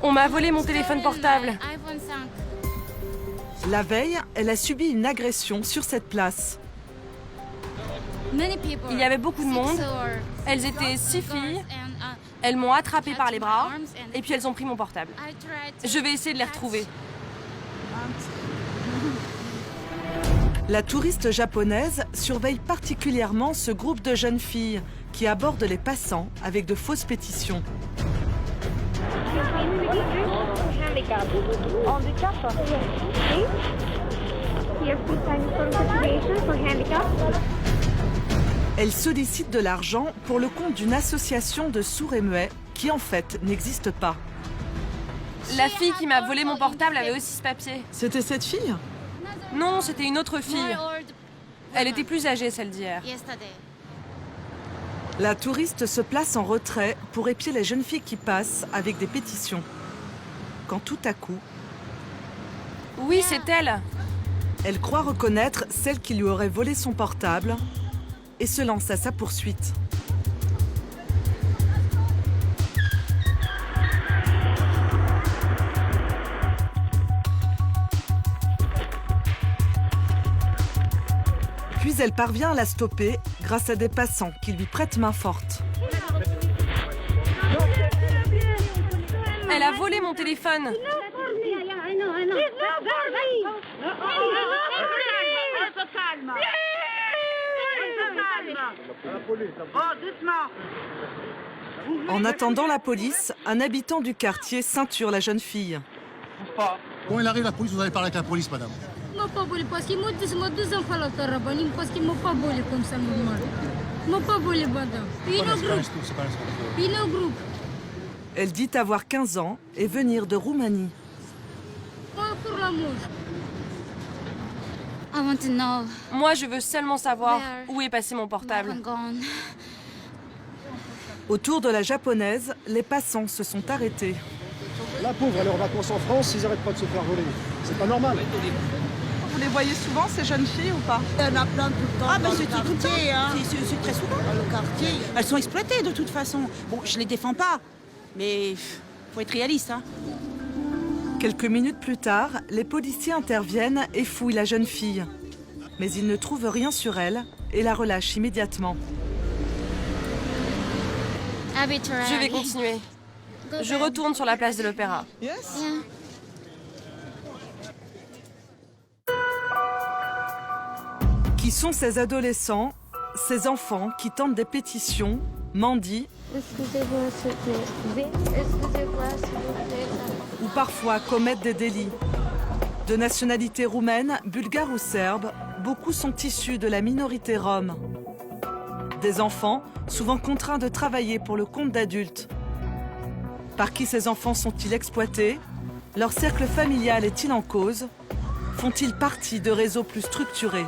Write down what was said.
On m'a volé mon téléphone portable. La veille, elle a subi une agression sur cette place. Il y avait beaucoup de monde. Elles étaient 6 filles. Elles m'ont attrapée par les bras et puis elles ont pris mon portable. Je vais essayer de les retrouver. La touriste japonaise surveille particulièrement ce groupe de jeunes filles qui abordent les passants avec de fausses pétitions. Elle sollicite de l'argent pour le compte d'une association de sourds et muets qui en fait n'existe pas. La fille qui m'a volé mon portable avait aussi ce papier. C'était cette fille? Non, c'était une autre fille. Elle était plus âgée, celle d'hier. La touriste se place en retrait pour épier les jeunes filles qui passent avec des pétitions. Quand tout à coup, Oui, c'est elle. elle croit reconnaître celle qui lui aurait volé son portable et se lance à sa poursuite. Puis elle parvient à la stopper grâce à des passants qui lui prêtent main forte. Elle a volé mon téléphone. En attendant la police, un habitant du quartier ceinture la jeune fille. Quand il arrive la police, vous allez parler avec la police, madame. Ils m'ont pas volé parce qu'ils m'ont deux enfants à la Tarabani, parce qu'ils m'ont pas volé comme ça normal. Ils m'ont pas volé, madame. Puis nos groupes. Elle dit avoir 15 ans et venir de Roumanie. Pas pour l'amour. I want to know Moi, je veux seulement savoir où est passé mon portable. I'm gone. Autour de la japonaise, les passants se sont arrêtés. La pauvre, elle est en vacances en France, ils n'arrêtent pas de se faire voler. C'est pas normal. Vous les voyez souvent, ces jeunes filles, ou pas? Il y en a plein tout le temps. Ah, ben c'est tout le temps. Hein. C'est très souvent dans le quartier. Elles sont exploitées de toute façon. Bon, je les défends pas, mais faut être réaliste. Hein. Quelques minutes plus tard, les policiers interviennent et fouillent la jeune fille. Mais ils ne trouvent rien sur elle et la relâchent immédiatement. Je vais continuer. Je retourne sur la place de l'Opéra. Qui sont ces adolescents, ces enfants qui tentent des pétitions, mendient Excusez-moi, s'il vous plaît. Excusez-moi, s'il vous plaît. ou parfois commettent des délits. De nationalité roumaine, bulgare ou serbe, beaucoup sont issus de la minorité rome. Des enfants, souvent contraints de travailler pour le compte d'adultes. Par qui ces enfants sont-ils exploités? Leur cercle familial est-il en cause? Font-ils partie de réseaux plus structurés?